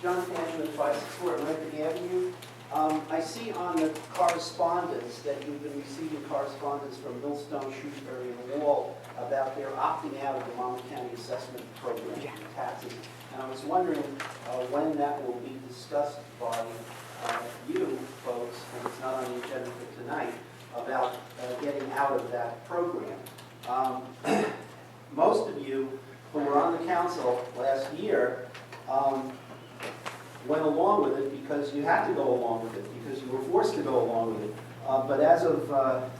John Fanning with 564 Lincoln Avenue. I see on the correspondence that you've been receiving correspondence from Millstone, Shrewsbury, and Wall about their opting out of the Monmouth County Assessment Program taxes. And I was wondering when that will be discussed by you folks, and it's not on the agenda for tonight, about getting out of that program. Most of you who were on the council last year went along with it because you had to go along with it, because you were forced to go along with it. But as of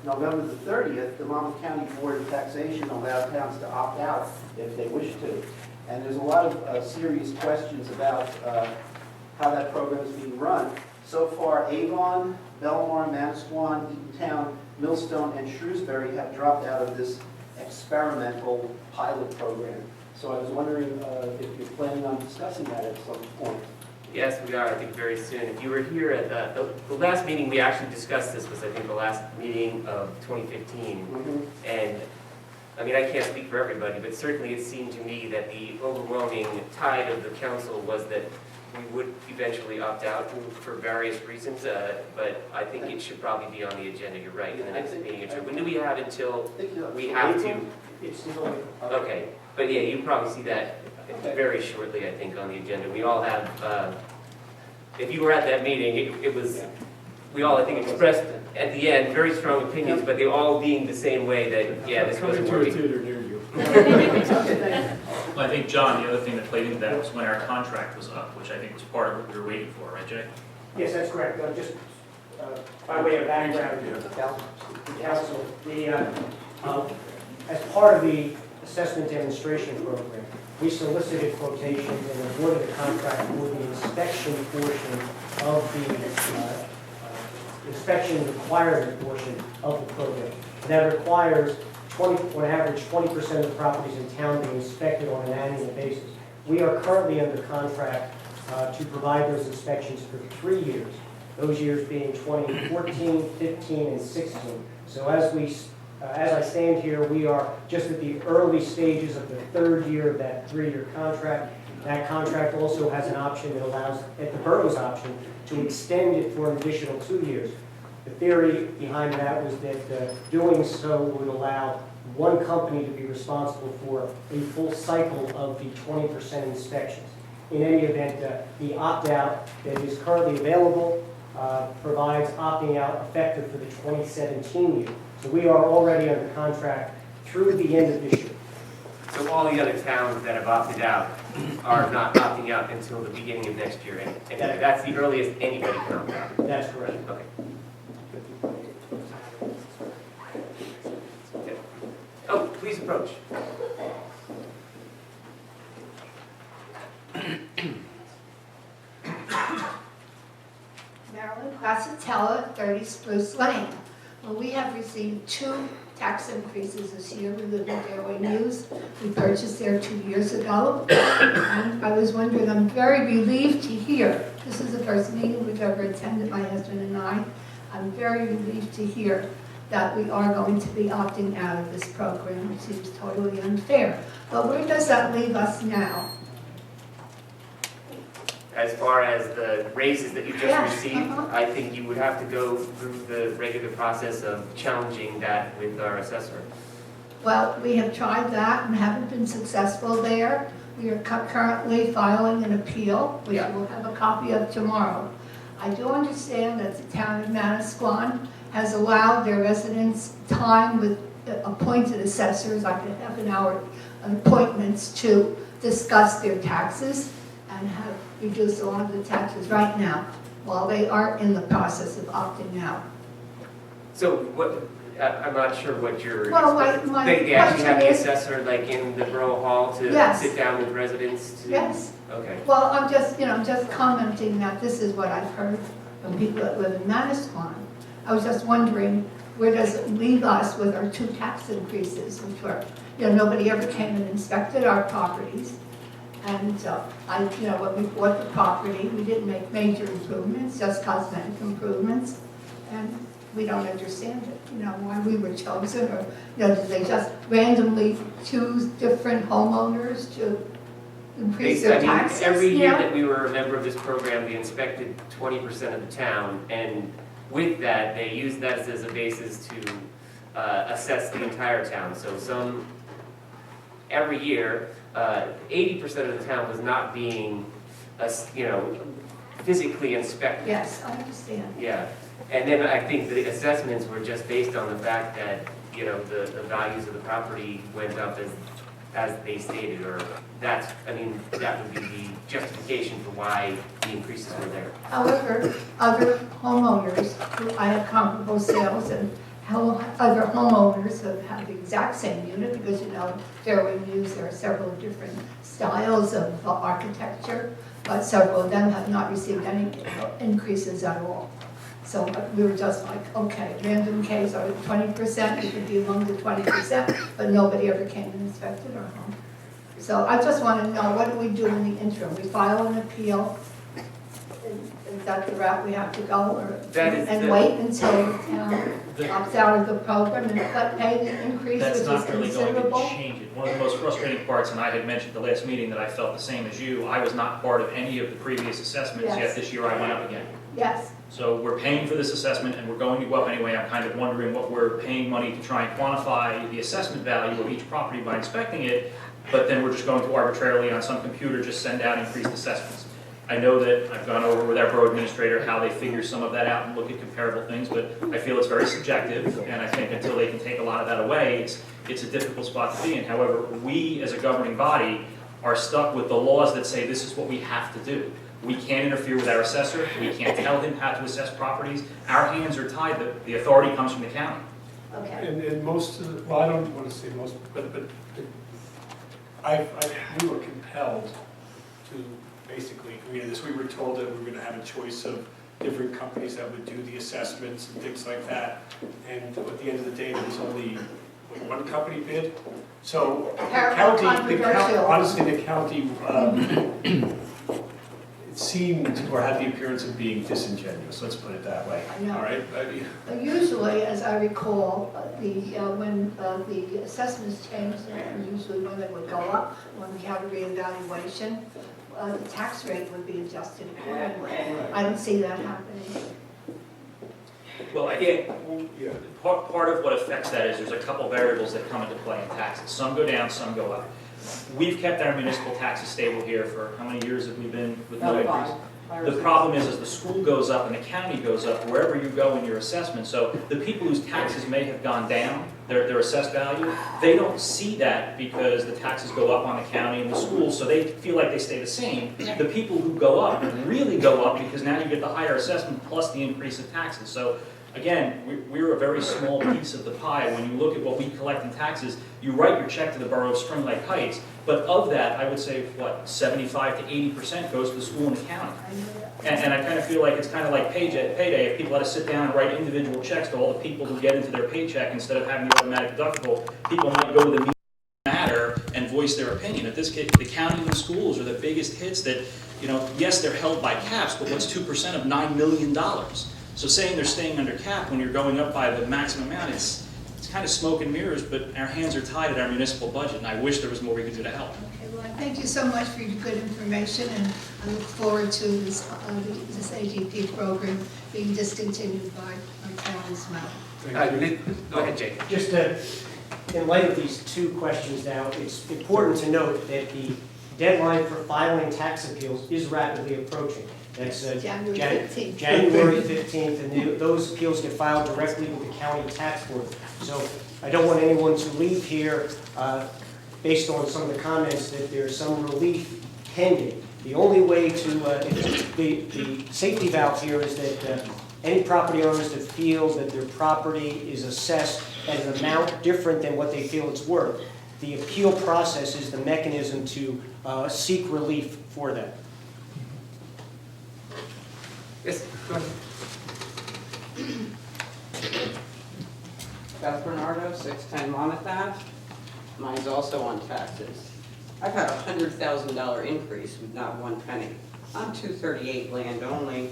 November the 30th, the Monmouth County Board of Taxation allowed towns to opt out if they wish to. And there's a lot of serious questions about how that program is being run. So far, Avon, Belmar, Manasquan, Eatontown, Millstone, and Shrewsbury have dropped out of this experimental pilot program. So I was wondering if you're planning on discussing that at some point. Yes, we are, I think, very soon. If you were here at the last meeting, we actually discussed this, was I think the last meeting of 2015. And, I mean, I can't speak for everybody, but certainly it seemed to me that the overwhelming tide of the council was that we would eventually opt out for various reasons, but I think it should probably be on the agenda, you're right, in the next meeting. When do we have until we have to? It's still Okay, but yeah, you'll probably see that very shortly, I think, on the agenda. We all have, if you were at that meeting, it was, we all, I think, expressed at the end very strong opinions, but they all being the same way that, yeah, this wasn't working. Well, I think, John, the other thing that played into that was when our contract was up, which I think was part of what we were waiting for, right, Jay? Yes, that's correct. Just by way of background, the council, as part of the assessment demonstration program, we solicited quotations and awarded a contract for the inspection portion of the inspection requirement portion of the program. That requires on average, 20% of the properties in town being inspected on an annual basis. We are currently under contract to provide those inspections for 3 years, those years being 2014, 15, and 16. So as I stand here, we are just at the early stages of the third year of that 3-year contract. That contract also has an option that allows, at the borough's option, to extend it for an additional 2 years. The theory behind that was that doing so would allow one company to be responsible for a full cycle of the 20% inspections. In any event, the opt-out that is currently available provides opting out effective for the 2017 year. So we are already under contract through the end of this year. So all the other towns that have opted out are not opting out until the beginning of next year. And that's the earliest anybody can opt out. That's correct. Okay. Oh, please approach. Marilyn Quasatella, 30 Spruce Lane. Well, we have received 2 tax increases this year. We live in Fairway News. We purchased there 2 years ago. And I was wondering, I'm very relieved to hear, this is the first meeting we've ever attended, my husband and I. I'm very relieved to hear that we are going to be opting out of this program, which seems totally unfair. But where does that leave us now? As far as the raises that you just Yes, received, I think you would have to go through the regular process of challenging that with our assessor. Well, we have tried that and haven't been successful there. We are currently filing an appeal, which we'll have a copy of tomorrow. I do understand that the town of Manasquan has allowed their residents time with appointed assessors, like a half-an-hour appointments, to discuss their taxes and have reduced a lot of the taxes right now while they are in the process of opting out. So what, I'm not sure what you're, Well, my they actually have the question is- assessor like in the borough hall to Yes. sit down with residents to? Yes. Okay. Well, I'm just commenting that this is what I've heard from people that live in Manasquan. I was just wondering, where does it leave us with our 2 tax increases, which were, nobody ever came and inspected our properties. And when we bought the property, we didn't make major improvements, just cosmetic improvements. And we don't understand it, why we were chosen, or, did they just randomly choose different homeowners to, increase their taxes? Every year Yeah. that we were a member of this program, we inspected 20% of the town, and with that, they used that as a basis to assess the entire town. So every year, 80% of the town was not being, physically inspected. Yes, I understand. Yeah, and then I think the assessments were just based on the fact that, the values of the property went up as they stated, or that would be the justification for why the increases were there. However, other homeowners, who I have comparable sales, and how other homeowners have had the exact same unit, because Fairway Views, there are several different styles of architecture, but several of them have not received any increases at all. So we were just like, okay, random case, or 20%, you could be among the 20%, but nobody ever came and inspected our home. So I just want to know, what do we do in the interim? We file an appeal? Is that the route we have to go, or and wait until the town opts out of the program and pay the increase, which That's is not really going considerable? to change it. One of the most frustrating parts, and I had mentioned at the last meeting that I felt the same as you, I was not part of any of the previous assessments, yet Yes. this year I went up again. Yes, So we're paying for this assessment and we're going to go up anyway. I'm kind of wondering what we're paying money to try and quantify the assessment value of each property by inspecting it, but then we're just going to arbitrarily on some computer just send out increased assessments. I know that I've gone over with our borough administrator how they figure some of that out and look at comparable things, but I feel it's very subjective, and I think until they can take a lot of that away, it's a difficult spot to be in. However, we as a governing body are stuck with the laws that say this is what we have to do. We can't interfere with our assessor, we can't tell him how to assess properties. Our hands are tied, the authority comes from the county. okay. And most of the, well, I don't want to say most, but we were compelled to basically agree to this. We were told that we were going to have a choice of different companies that would do the assessments and things like that. And at the end of the day, there was only one company bid. So the county, honestly, the county, it seemed or had the appearance of being disingenuous. Let's put it that way. I know. All right. Usually, as I recall, when the assessments changed, usually when they would go up, when we had a reevaluation, the tax rate would be adjusted accordingly. I don't see that happening. Well, I think part of what affects that is there's a couple variables that come into play in taxes. Some go down, some go up. We've kept our municipal taxes stable here for how many years have we been with no increase? The problem is, as the school goes up and the county goes up, wherever you go in your assessment, so the people whose taxes may have gone down, their assessed value, they don't see that because the taxes go up on the county and the school, so they feel like they stay the same. The people who go up really go up because now you get the higher assessment plus the increase of taxes. So again, we're a very small piece of the pie. When you look at what we collect in taxes, you write your check to the borough of Spring Lake Heights, but of that, I would say, 75 to 80% goes to the school and the county. And I kind of feel like it's kind of like payday. If people had to sit down and write individual checks to all the people who get into their paycheck instead of having the automatic deductible, people might go to the meeting matter and voice their opinion. In this case, the county and the schools are the biggest hits that, yes, they're held by caps, but what's 2% of $9 million? So saying they're staying under cap when you're going up by the maximum amount, it's kind of smoke and mirrors, but our hands are tied at our municipal budget, and I wish there was more we could do to help. Okay, well, thank you so much for your good information, and I look forward to this AGP program being discontinued by our town as well. Go ahead, Jake. Just in light of these two questions now, it's important to note that the deadline for filing tax appeals is rapidly approaching. That's January 15th. January 15th, and those appeals get filed directly with the county tax board. So I don't want anyone to leave here based on some of the comments that there's some relief pending. The only way to, the safety valve here is that any property owners that feel that their property is assessed at an amount different than what they feel it's worth, the appeal process is the mechanism to seek relief for that. Yes, go ahead. Beth Bernardo, 610 Monmouth Ave. Mine's also on taxes. I've had a $100,000 increase with not one penny. I'm 238 land only,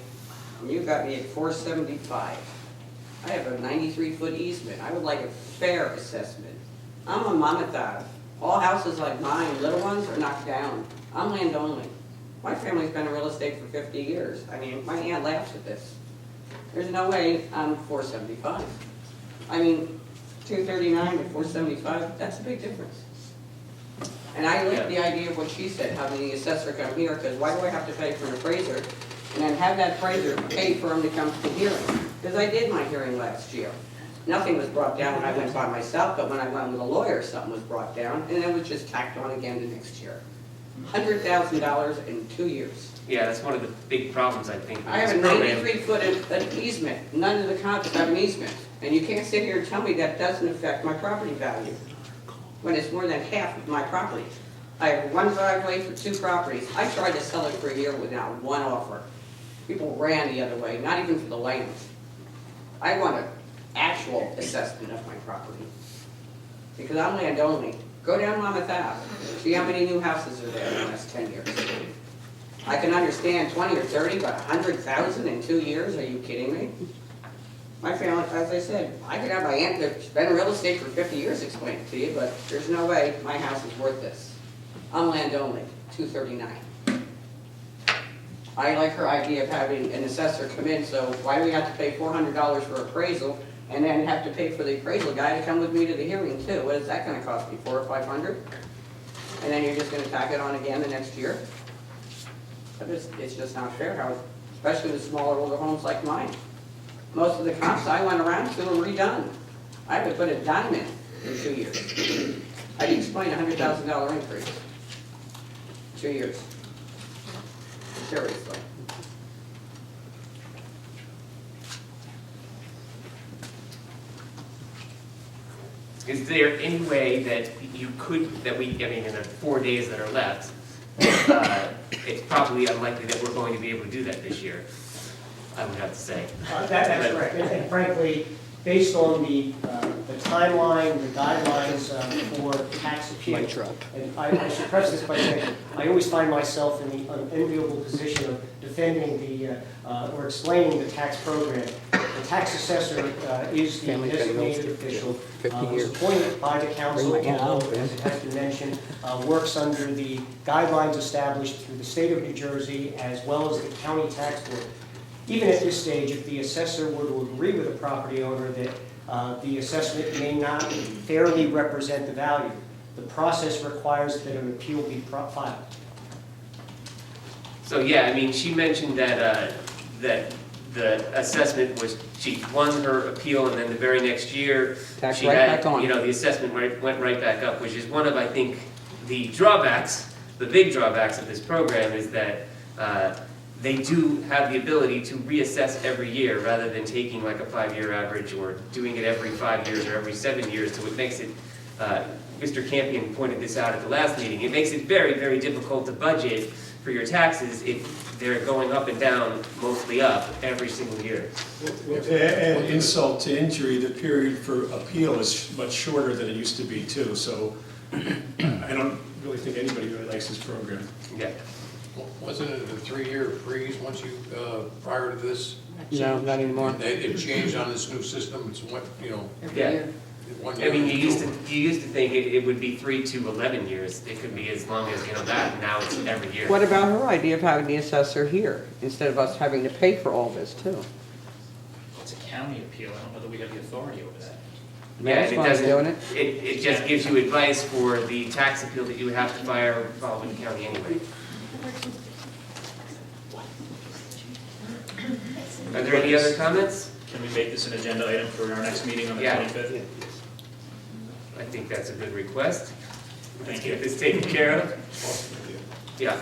and you got me at 475. I have a 93-foot easement. I would like a fair assessment. I'm on Monmouth Ave. All houses like mine, little ones, are knocked down. I'm land only. My family's been in real estate for 50 years. I mean, my aunt laughs at this. There's no way I'm 475. I mean, 239 to 475, that's a big difference. And I like the idea of what she said, having the assessor come here, because why do I have to pay for an appraiser? And then have that appraiser pay for him to come to the hearing? Because I did my hearing last year. Nothing was brought down when I went by myself, but when I went with a lawyer, something was brought down, and it was just tacked on again the next year. $100,000 in 2 years. Yeah, that's one of the big problems, I think, with I have a this program. 93-foot easement, none of the condos have an easement, and you can't sit here and tell me that doesn't affect my property value, when it's more than half of my property. I have one driveway for 2 properties. I tried to sell it for a year without one offer. People ran the other way, not even for the land. I want an actual assessment of my property, because I'm land only. Go down Monmouth Ave, see how many new houses are there in the last 10 years. I can understand 20 or 30, but 100,000 in 2 years, are you kidding me? My family, as I said, I could have my aunt that's been in real estate for 50 years explain it to you, but there's no way my house is worth this. I'm land only, 239. I like her idea of having an assessor come in, so why do we have to pay $400 for appraisal and then have to pay for the appraisal guy to come with me to the hearing too? What is that gonna cost me, $400 or $500? And then you're just gonna tack it on again the next year? But it's just not fair, how, especially with smaller, older homes like mine. Most of the comps I went around to were redone. I would put a dime in 2 years. I can explain a $100,000 increase. 2 years. Seriously. Is there any way that you could, that we, I mean, in the 4 days that are left, it's probably unlikely that we're going to be able to do that this year, I would have to say. That's correct, and frankly, based on the timeline, the guidelines for tax appeal. And I should preface this by saying, I always find myself in the unenviable position of defending or explaining the tax program. The tax assessor is the designated official, was appointed by the council, although, as it has been mentioned, works under the guidelines established through the state of New Jersey as well as the county tax board. Even at this stage, if the assessor were to agree with the property owner that the assessment may not fairly represent the value, the process requires that an appeal be filed. So, yeah, I mean, she mentioned that, that the assessment was, she won her appeal, and then the very next year, Tax she right had, back on. you know, the assessment went right back up, which is one of, I think, the drawbacks, the big drawbacks of this program is that they do have the ability to reassess every year rather than taking like a 5-year average or doing it every 5 years or every 7 years. So it makes it, Mr. Campion pointed this out at the last meeting, it makes it very, very difficult to budget for your taxes if they're going up and down, mostly up, every single year. Well, to add insult to injury, the period for appeal is much shorter than it used to be too, so I don't really think anybody really likes this program. Yeah. Wasn't it a 3-year freeze once you, prior to this? No, not anymore. It changed on this new system, it's what, you know, Yeah. 1 I year. mean, you used to think it would be 3 to 11 years. It could be as long as, you know, that. Now it's every year. What about her idea of having the assessor here, instead of us having to pay for all this too? It's a county appeal, I don't know that we have the authority over that. Yeah, That's and why it I'm doesn't, doing it. it just gives you advice for the tax appeal that you would have to file with the county anyway. Are there any other comments? Can we make this an agenda item for our next meeting on the Yeah. 25th? I think that's a good request. Let's Thank you. get this taken care of. Yeah.